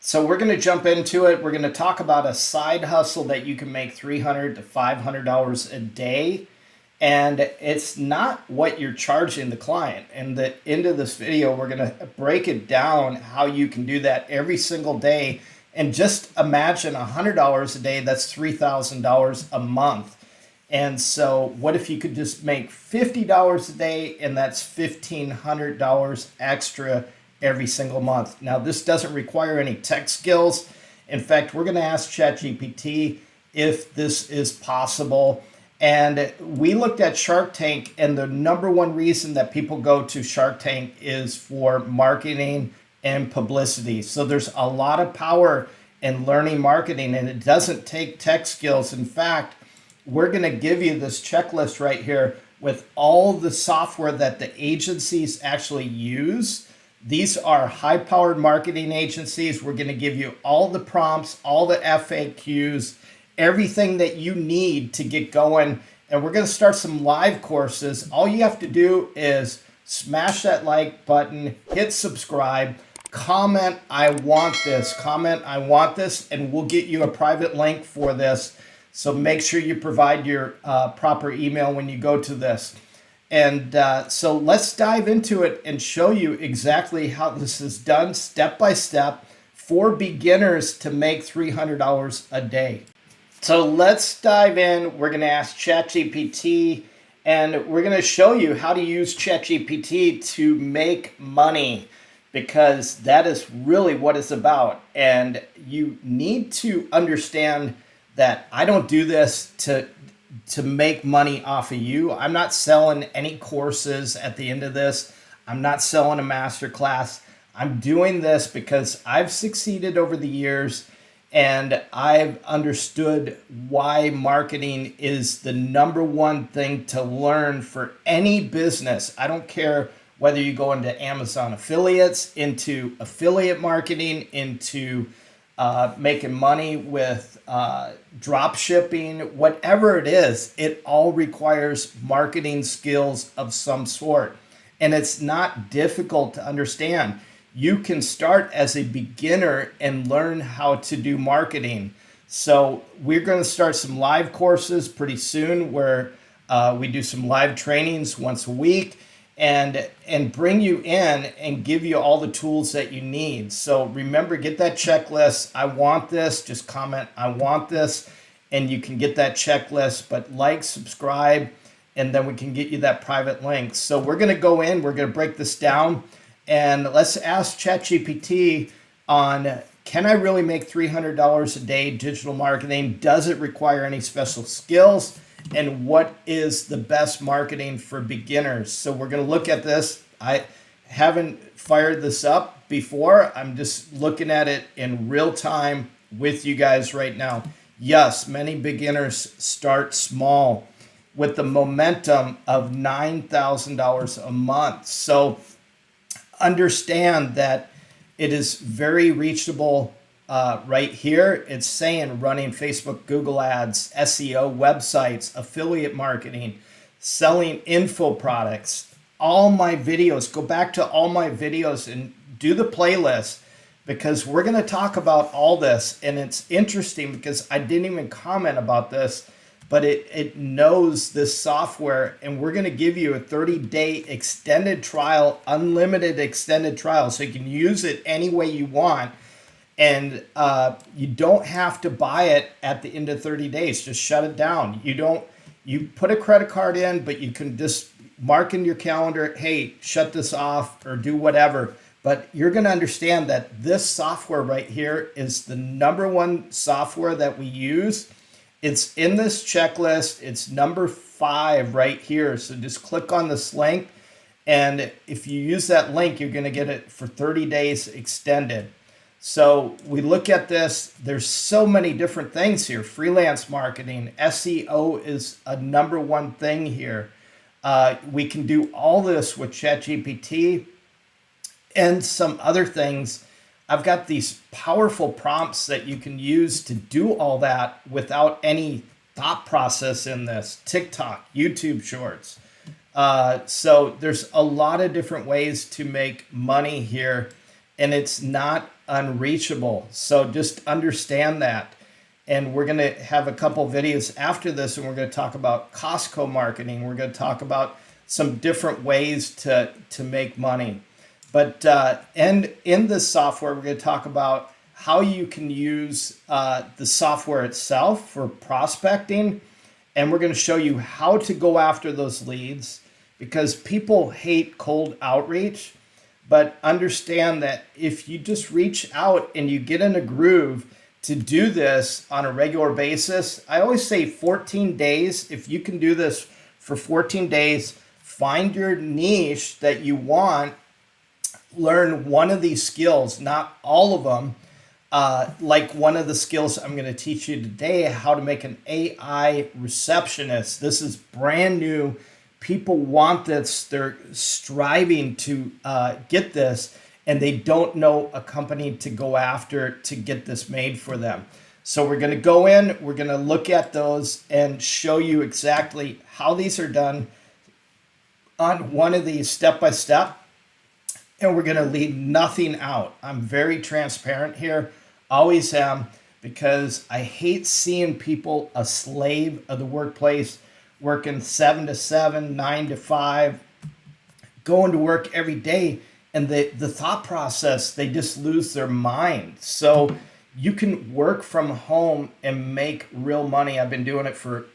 So we're going to jump into it. We're going to talk about a side hustle that you can make $300 to $500 a day. And it's not what you're charging the client. And the end of this video, we're going to break it down how you can do that every single day. And just imagine $100 a day, that's $3,000 a month. And so what if you could just make $50 a day, and that's $1,500 extra every single month. Now, this doesn't require any tech skills. In fact, we're going to ask ChatGPT if this is possible. And we looked at Shark Tank, and the number one reason that people go to Shark Tank is for marketing and publicity. So there's a lot of power in learning marketing, and it doesn't take tech skills. In fact, we're going to give you this checklist right here with all the software that the agencies actually use. These are high-powered marketing agencies. We're going to give you all the prompts, all the FAQs, everything that you need to get going. And we're going to start some live courses. All you have to do is smash that like button, hit subscribe, comment, I want this, and we'll get you a private link for this. So make sure you provide your proper email when you go to this. And so let's dive into it and show you exactly how this is done step by step for beginners to make $300 a day. So let's dive in. We're going to ask ChatGPT, and we're going to show you how to use ChatGPT to make money, because that is really what it's about. And you need to understand that I don't do this to make money off of you. I'm not selling any courses at the end of this. I'm not selling a masterclass. I'm doing this because I've succeeded over the years, and I've understood why marketing is the number one thing to learn for any business. I don't care whether you go into Amazon affiliates, into affiliate marketing, into making money with drop shipping, whatever it is, it all requires marketing skills of some sort. And it's not difficult to understand. You can start as a beginner and learn how to do marketing. So we're going to start some live courses pretty soon where we do some live trainings once a week, and bring you in and give you all the tools that you need. So remember, get that checklist. I want this. Just comment, I want this, and you can get that checklist. But like, subscribe, and then we can get you that private link. So we're going to go in. We're going to break this down, and let's ask ChatGPT on, can I really make $300 a day digital marketing? Does it require any special skills? And what is the best marketing for beginners? So we're going to look at this. I haven't fired this up before. I'm just looking at it in real time with you guys right now. Yes, many beginners start small with the momentum of $9,000 a month. So understand that it is very reachable. Right here, it's saying running Facebook, Google ads, SEO, websites, affiliate marketing, selling info products, all my videos. Go back to all my videos and do the playlist, because we're going to talk about all this. And it's interesting because I didn't even comment about this, but it knows this software, and we're going to give you a 30-day extended trial, unlimited extended trial, so you can use it any way you want. And you don't have to buy it at the end of 30 days. Just shut it down. You put a credit card in, but you can just mark in your calendar, hey, shut this off or do whatever. But you're going to understand that this software right here is the number one software that we use. It's in this checklist. It's number 5 right here. So just click on this link. And if you use that link, you're going to get it for 30 days extended. So we look at this, there's so many different things here. Freelance marketing, SEO is a number one thing here. We can do all this with ChatGPT and some other things. I've got these powerful prompts that you can use to do all that without any thought process in this. TikTok, YouTube shorts. So there's a lot of different ways to make money here. And it's not unreachable. So just understand that. And we're going to have a couple videos after this, and we're going to talk about Costco marketing. We're going to talk about some different ways to make money. But and in this software, we're going to talk about how you can use the software itself for prospecting. And we're going to show you how to go after those leads, because people hate cold outreach. But understand that if you just reach out and you get in a groove to do this on a regular basis, I always say 14 days. If you can do this for 14 days, find your niche that you want, learn one of these skills, not all of them. Like one of the skills I'm going to teach you today, how to make an AI receptionist. This is brand new. People want this. They're striving to get this, and they don't know a company to go after to get this made for them. So we're going to go in, we're going to look at those and show you exactly how these are done on one of these step by step. And we're going to leave nothing out. I'm very transparent here, always am, because I hate seeing people a slave of the workplace, working 7 to 7, 9 to 5, going to work every day. And the thought process, they just lose their mind. So you can work from home and make real money. I've been doing it for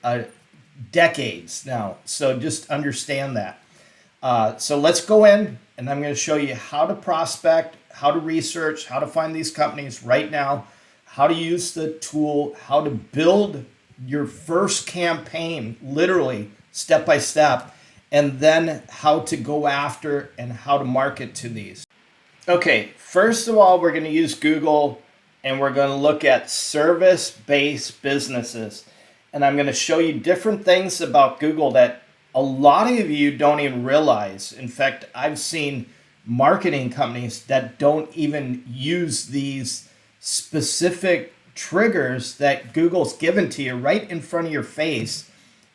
decades now. So just understand that. So let's go in, and I'm going to show you how to prospect, how to research, how to find these companies right now, how to use the tool, how to build your first campaign, literally step by step, and then how to go after and how to market to these. Okay, first of all, we're going to use Google, and we're going to look at service-based businesses. And I'm going to show you different things about Google that a lot of you don't even realize. In fact, I've seen marketing companies that don't even use these specific triggers that Google's given to you right in front of your face,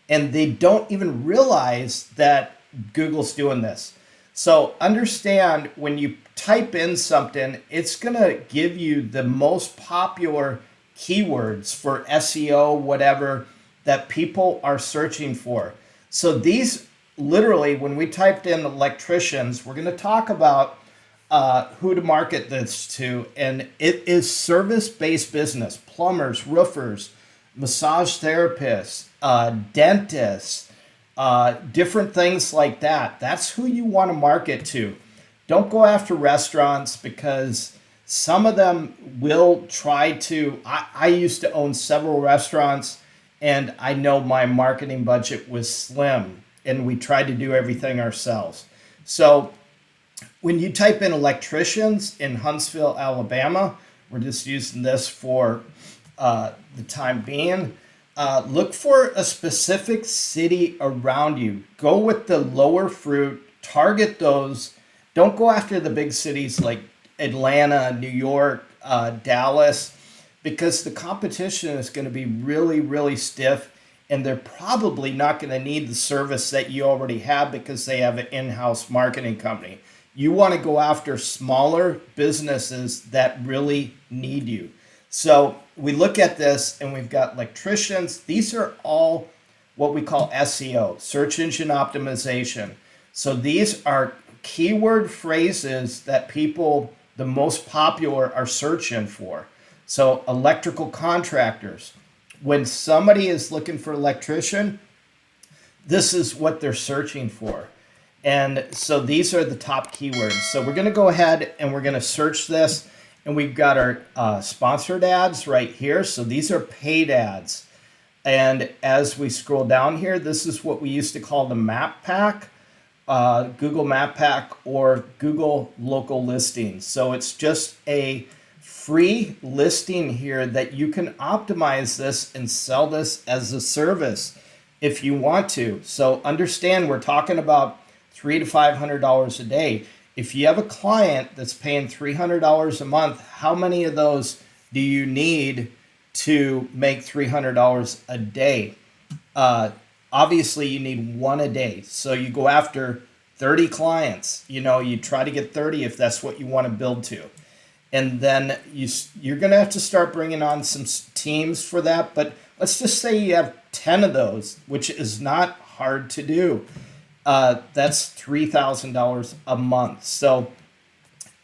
and they don't even realize that Google's doing this. So understand, when you type in something, it's going to give you the most popular keywords for SEO, whatever, that people are searching for. So these, literally, when we typed in electricians, we're going to talk about who to market this to. And it is service-based business: plumbers, roofers, massage therapists, dentists, different things like that. That's who you want to market to. Don't go after restaurants, because some of them will try to. I used to own several restaurants, and I know my marketing budget was slim, and we tried to do everything ourselves. So when you type in electricians in Huntsville, Alabama, we're just using this for the time being. Look for a specific city around you. Go with the lower fruit, target those. Don't go after the big cities like Atlanta, New York, Dallas, because the competition is going to be really, really stiff, and they're probably not going to need the service that you already have because they have an in-house marketing company. You want to go after smaller businesses that really need you. So we look at this, and we've got electricians. These are all what we call SEO, search engine optimization. So these are keyword phrases that people, the most popular, are searching for. So electrical contractors, when somebody is looking for electrician, this is what they're searching for. And so these are the top keywords. So we're going to go ahead and we're going to search this. And we've got our sponsored ads right here. So these are paid ads. And as we scroll down here, this is what we used to call the map pack, Google Map Pack, or Google Local Listings. So it's just a free listing here that you can optimize this and sell this as a service if you want to. So understand, we're talking about $300 to $500 a day. If you have a client that's paying $300 a month, how many of those do you need to make $300 a day? Obviously, you need one a day. So you go after 30 clients. You try to get 30 if that's what you want to build to. and then you're going to have to start bringing on some teams for that. But let's just say you have 10 of those, which is not hard to do. That's $3,000 a month. So,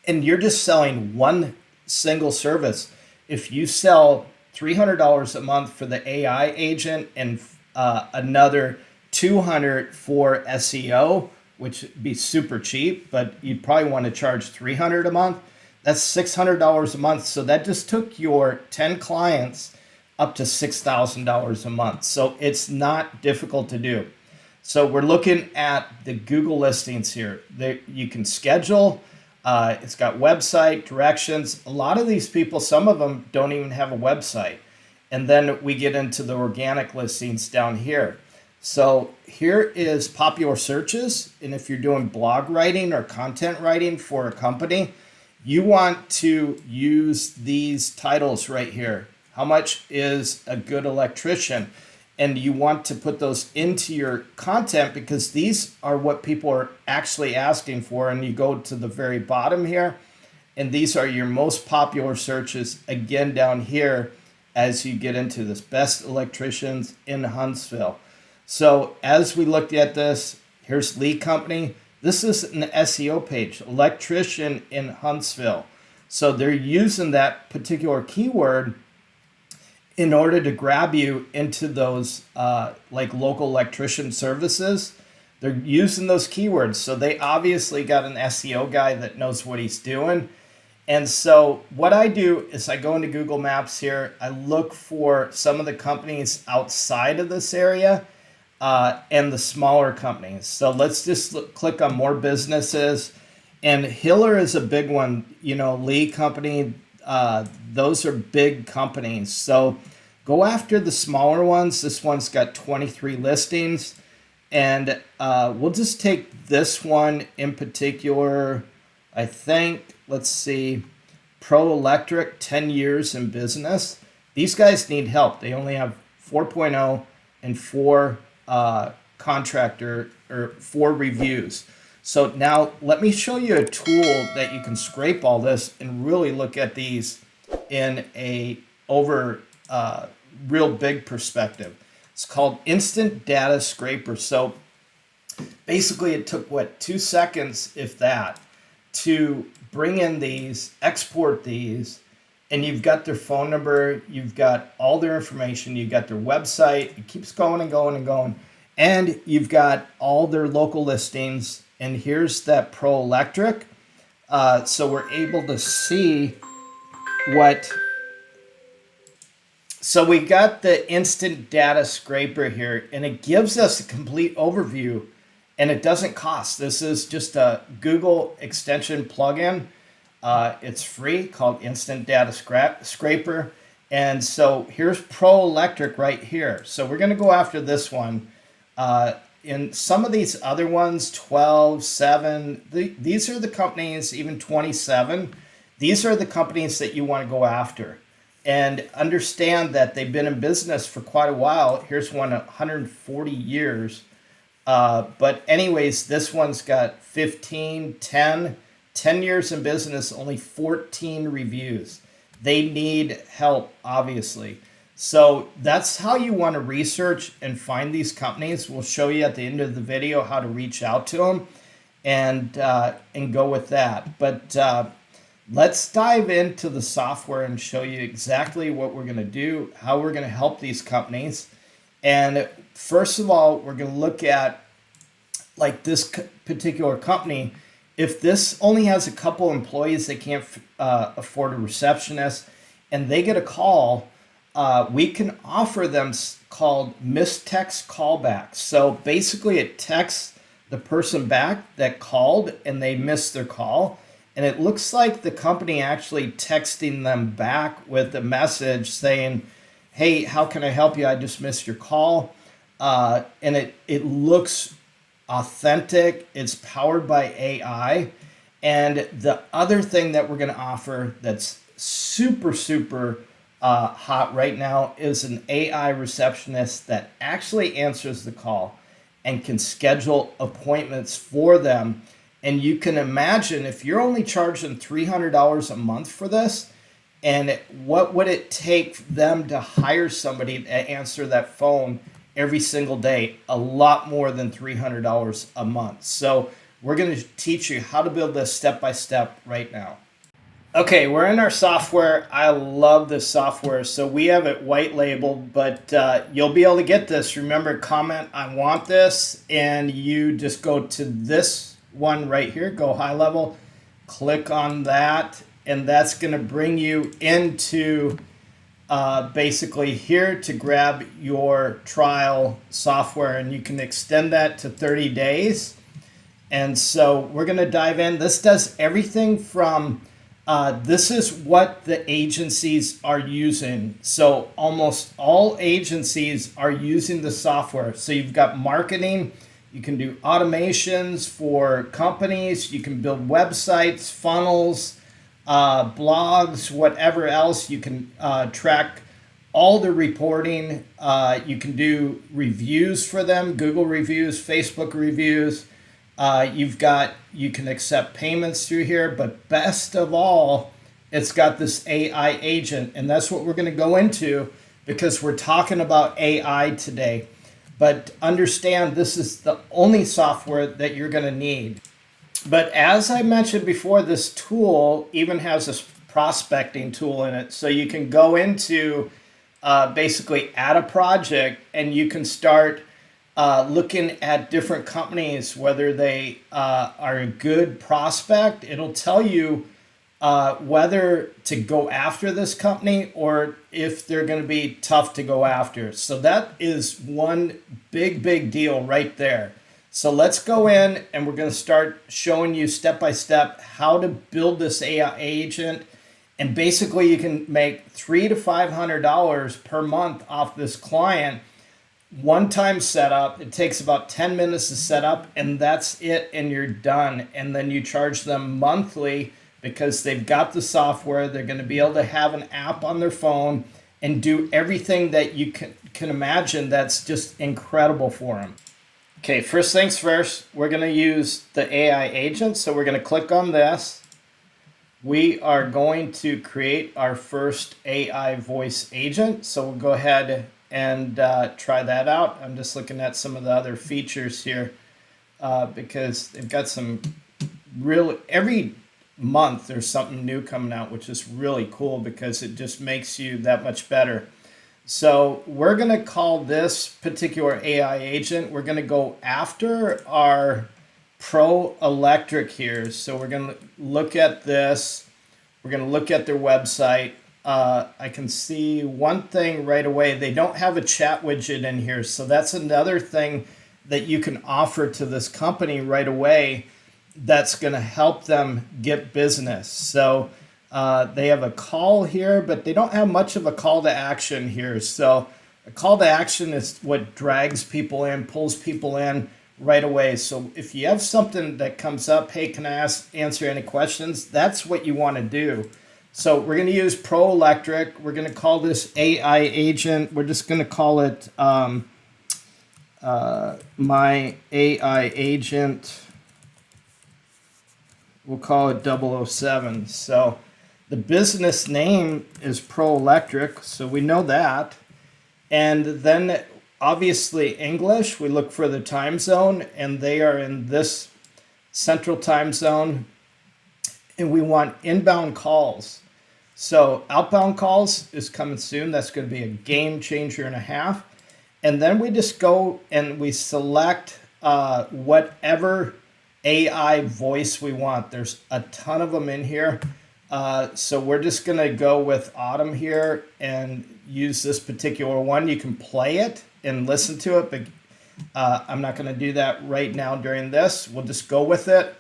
and you're just selling one single service. If you sell $300 a month for the AI agent and another 200 for SEO, which would be super cheap, but you'd probably want to charge 300 a month. That's $600 a month. So that just took your 10 clients up to $6,000 a month. So it's not difficult to do. So we're looking at the Google listings here. You can schedule. It's got website, directions. A lot of these people, some of them don't even have a website. And then we get into the organic listings down here. So here is popular searches. And if you're doing blog writing or content writing for a company, you want to use these titles right here. How much is a good electrician? And you want to put those into your content because these are what people are actually asking for. And you go to the very bottom here, and these are your most popular searches again down here as you get into this best electricians in Huntsville. So as we looked at this, here's lead company. This is an SEO page, electrician in Huntsville. So they're using that particular keyword in order to grab you into those like local electrician services. They're using those keywords. So they obviously got an SEO guy that knows what he's doing. And so what I do is I go into Google Maps here. I look for some of the companies outside of this area and the smaller companies. So let's just click on more businesses. And Hiller is a big one, Lee Company. Those are big companies. So go after the smaller ones. This one's got 23 listings. And we'll just take this one in particular. I think, let's see, Pro Electric, 10 years in business. These guys need help. They only have 4.0 and 4 contractor or 4 reviews. So now let me show you a tool that you can scrape all this and really look at these in a real big perspective. It's called Instant Data Scraper. So basically it took 2 seconds, if that, to bring in these, export these, and you've got their phone number, you've got all their information, you've got their website, it keeps going and going and going, and you've got all their local listings. And here's that Pro Electric. So we're able to see so we got the Instant Data Scraper here, and it gives us a complete overview, and it doesn't cost. This is just a Google extension plugin. It's free, called Instant Data Scraper. And so here's Pro Electric right here. So we're going to go after this one. In some of these other ones, 12, 7, these are the companies, even 27. These are the companies that you want to go after. And understand that they've been in business for quite a while. Here's one, 140 years. But anyways, this one's got 15, 10 years in business, only 14 reviews. They need help, obviously. So that's how you want to research and find these companies. We'll show you at the end of the video how to reach out to them and go with that. But let's dive into the software and show you exactly what we're going to do, how we're going to help these companies. And first of all, we're going to look at like this particular company. If this only has a couple employees, they can't afford a receptionist, and they get a call, we can offer them called missed text callbacks. So basically it texts the person back that called and they missed their call. And it looks like the company actually texting them back with a message saying, hey, how can I help you? I just missed your call. And it looks authentic. It's powered by AI. And the other thing that we're going to offer that's super, super hot right now is an AI receptionist that actually answers the call and can schedule appointments for them. And you can imagine if you're only charging $300 a month for this, and what would it take them to hire somebody to answer that phone every single day? A lot more than $300 a month. So we're going to teach you how to build this step by step right now. Okay, we're in our software. I love this software. So we have it white labeled, but you'll be able to get this. Remember, comment, I want this, and you just go to this one right here, GoHighLevel, click on that, and that's going to bring you into basically here to grab your trial software, and you can extend that to 30 days. And so we're going to dive in. This does everything from this is what the agencies are using. So almost all agencies are using the software. So you've got marketing, you can do automations for companies, you can build websites, funnels, blogs, whatever else. You can track all the reporting. You can do reviews for them, Google reviews, Facebook reviews. You can accept payments through here, but best of all, it's got this AI agent, and that's what we're going to go into because we're talking about AI today. But understand, this is the only software that you're going to need. But as I mentioned before, this tool even has a prospecting tool in it. So you can go into basically add a project, and you can start looking at different companies, whether they are a good prospect. It'll tell you whether to go after this company or if they're going to be tough to go after. So that is one big deal right there. So let's go in and we're going to start showing you step by step how to build this AI agent. And basically you can make $300 to $500 per month off this client. One-time setup. It takes about 10 minutes to set up, and that's it, and you're done. And then you charge them monthly because they've got the software. They're going to be able to have an app on their phone and do everything that you can imagine. That's just incredible for them. Okay, first things first, we're going to use the AI agent. So we're going to click on this. We are going to create our first AI voice agent. So we'll go ahead and try that out. I'm just looking at some of the other features here because they've got some really, every month there's something new coming out, which is really cool because it just makes you that much better. So we're going to call this particular AI agent, we're going to go after our Pro Electric here. So we're going to look at this. We're going to look at their website. I can see one thing right away. They don't have a chat widget in here. So that's another thing that you can offer to this company right away that's going to help them get business. So they have a call here, but they don't have much of a call to action here. So a call to action is what drags people in, pulls people in right away. So if you have something that comes up, hey, can I answer any questions? That's what you want to do. So we're going to use Pro Electric. We're going to call this AI agent. We're just going to call it my AI agent. We'll call it 007. So the business name is Pro Electric, so we know that. And then obviously English, we look for the time zone, and they are in this central time zone. And we want inbound calls. So outbound calls is coming soon. That's going to be a game changer and a half. And then we just go and we select whatever AI voice we want. There's a ton of them in here. So we're just going to go with Autumn here and use this particular one. You can play it and listen to it, but I'm not going to do that right now during this. We'll just go with it.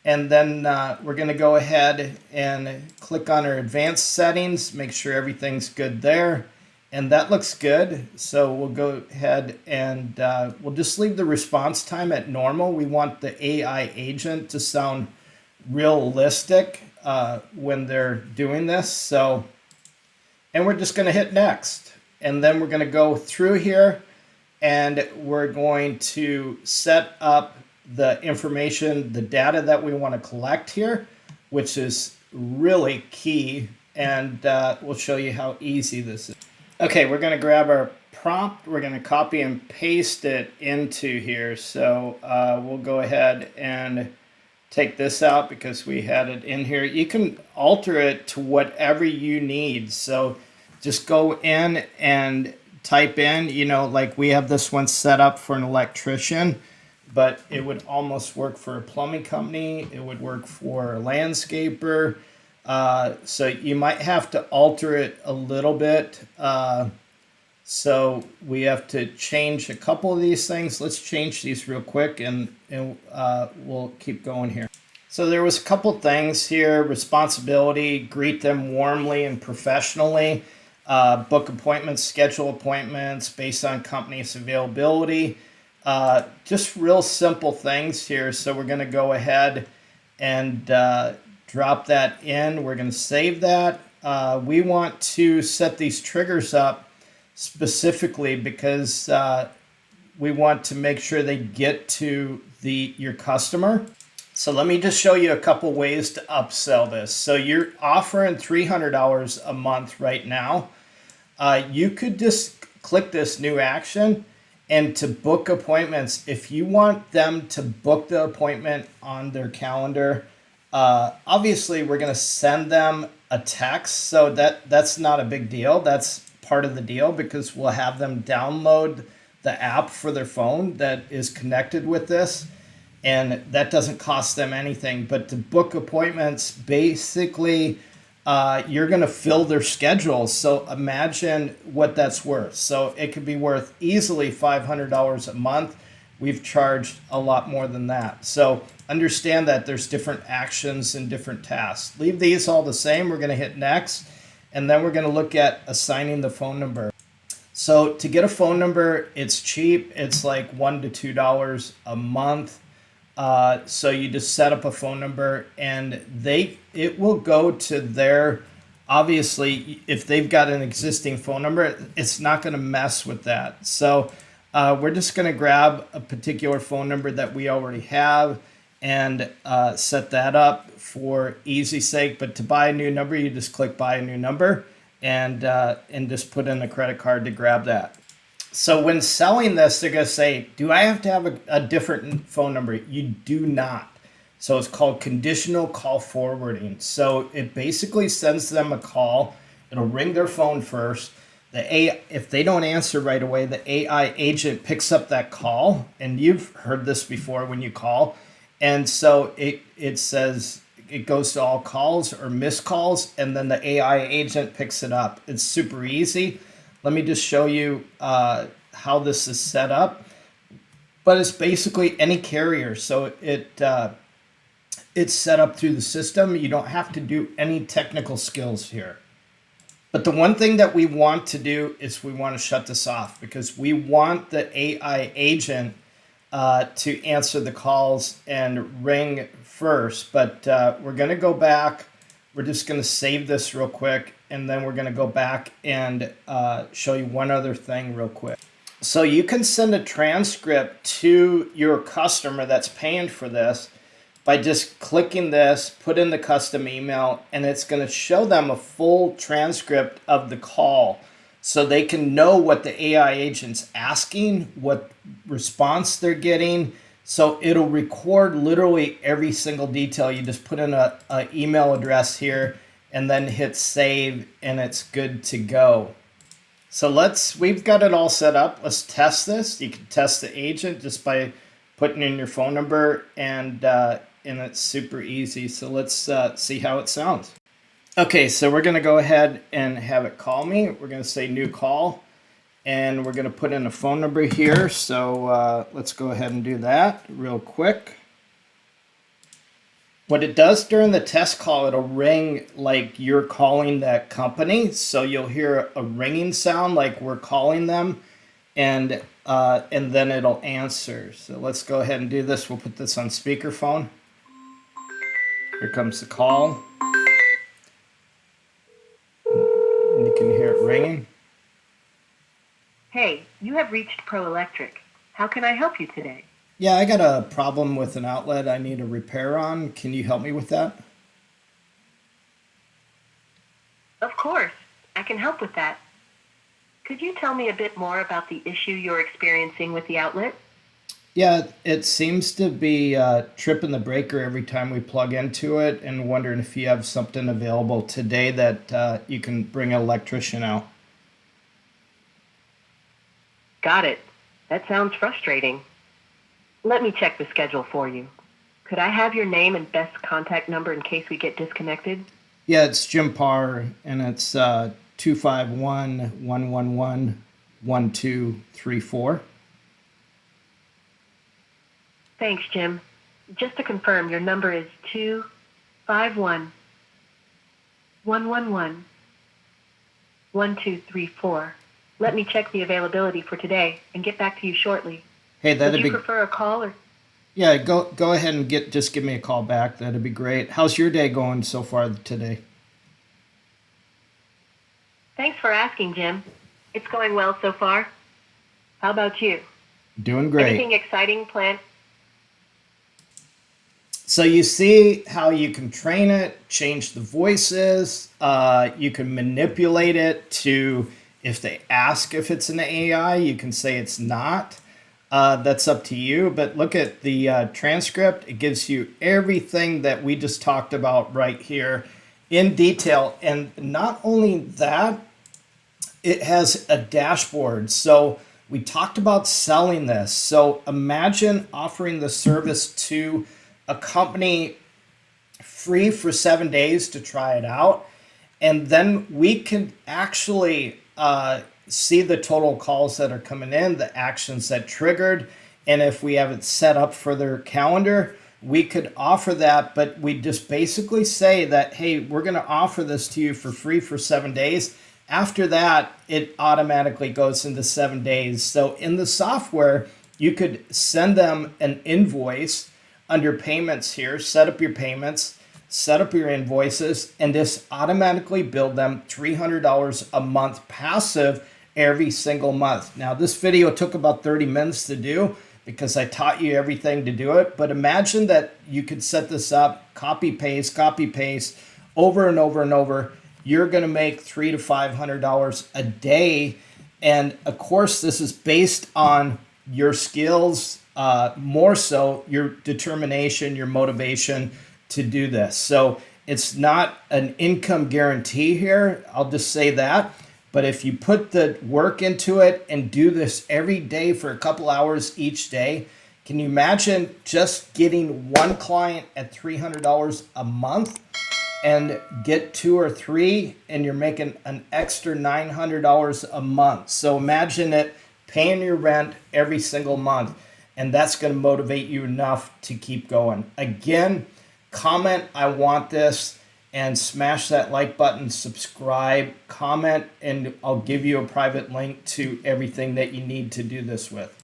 And then we're going to go ahead and click on our advanced settings, make sure everything's good there. And that looks good. So we'll go ahead and we'll just leave the response time at normal. We want the AI agent to sound realistic when they're doing this. So, and we're just going to hit next. And then we're going to go through here and we're going to set up the information, the data that we want to collect here, which is really key. And we'll show you how easy this is. Okay, we're going to grab our prompt. We're going to copy and paste it into here. So we'll go ahead and take this out because we had it in here. You can alter it to whatever you need. So just go in and type in, you know, like we have this one set up for an electrician, but it would almost work for a plumbing company. It would work for a landscaper. So you might have to alter it a little bit. So we have to change a couple of these things. Let's change these real quick and we'll keep going here. So there was a couple things here. Responsibility, greet them warmly and professionally. Book appointments, schedule appointments based on company's availability. Just real simple things here. So we're going to go ahead and drop that in. We're going to save that. We want to set these triggers up specifically because we want to make sure they get to your customer. So let me just show you a couple ways to upsell this. So you're offering $300 a month right now. You could just click this new action and to book appointments. If you want them to book the appointment on their calendar, obviously we're going to send them a text. So that's not a big deal. That's part of the deal because we'll have them download the app for their phone that is connected with this. And that doesn't cost them anything. But to book appointments, basically, you're going to fill their schedules. So imagine what that's worth. So it could be worth easily $500 a month. We've charged a lot more than that. So understand that there's different actions and different tasks. Leave these all the same. We're going to hit next. And then we're going to look at assigning the phone number. So to get a phone number, it's cheap. It's like $1 to $2 a month. So you just set up a phone number and it will go to their, obviously, if they've got an existing phone number, it's not going to mess with that. So we're just going to grab a particular phone number that we already have and set that up for easy sake. But to buy a new number, you just click buy a new number and just put in a credit card to grab that. So when selling this, they're going to say, do I have to have a different phone number? You do not. So it's called conditional call forwarding. So it basically sends them a call. It'll ring their phone first. If they don't answer right away, the AI agent picks up that call. And you've heard this before when you call. And so it says it goes to all calls or missed calls. And then the AI agent picks it up. It's super easy. Let me just show you how this is set up. But it's basically any carrier. So it's set up through the system. You don't have to do any technical skills here. But the one thing that we want to do is we want to shut this off because we want the AI agent to answer the calls and ring first. But we're going to go back. We're just going to save this real quick. And then we're going to go back and show you one other thing real quick. So you can send a transcript to your customer that's paying for this by just clicking this, put in the custom email, and it's going to show them a full transcript of the call so they can know what the AI agent's asking, what response they're getting. So it'll record literally every single detail. You just put in an email address here and then hit save and it's good to go. So we've got it all set up. Let's test this. You can test the agent just by putting in your phone number and it's super easy. So let's see how it sounds. Okay, so we're gonna go ahead and have it call me. We're gonna say new call and we're gonna put in a phone number here. So let's go ahead and do that real quick. What it does during the test call, it'll ring like you're calling that company. So you'll hear a ringing sound like we're calling them and then it'll answer. So let's go ahead and do this. We'll put this on speakerphone. Here comes the call. And you can hear it ringing. Hey, you have reached Pro Electric. How can I help you today? Yeah, I got a problem with an outlet I need a repair on. Can you help me with that? Of course, I can help with that. Could you tell me a bit more about the issue you're experiencing with the outlet? Yeah, it seems to be tripping the breaker every time we plug into it, and wondering if you have something available today that you can bring an electrician out. Got it. That sounds frustrating. Let me check the schedule for you. Could I have your name and best contact number in case we get disconnected? Yeah, it's Jim Parr, and it's 251 Thanks, Jim. Just to confirm, your number is 251-111-1234. Let me check the availability for today and get back to you shortly. Hey, Would that'd you be prefer a call or? yeah. Go ahead and just give me a call back. That'd be great. How's your day going so far today? Thanks for asking, Jim. It's going well so far. How about you? Doing great. Anything exciting planned? So you see how you can train it, change the voices. You can manipulate it to, if they ask if it's an AI, you can say it's not. That's up to you. But look at the transcript. It gives you everything that we just talked about right here in detail. And not only that, it has a dashboard. So we talked about selling this. So imagine offering the service to a company free for 7 days to try it out. And then we can actually see the total calls that are coming in, the actions that triggered. And if we have it set up for their calendar, we could offer that. But we just basically say that, hey, we're going to offer this to you for free for 7 days. After that, it automatically goes into 7 days. So in the software, you could send them an invoice under payments here, set up your payments, set up your invoices, and just automatically bill them $300 a month passive every single month. Now, this video took about 30 minutes to do because I taught you everything to do it. But imagine that you could set this up, copy paste over and over and over. You're going to make $300 to $500 a day. And of course, this is based on your skills, more so your determination, your motivation to do this. So it's not an income guarantee here. I'll just say that. But if you put the work into it and do this every day for a couple hours each day, can you imagine just getting one client at $300 a month and get two or three and you're making an extra $900 a month? So imagine it paying your rent every single month, and that's going to motivate you enough to keep going. Again, comment I want this and smash that like button, subscribe, comment, and I'll give you a private link to everything that you need to do this with.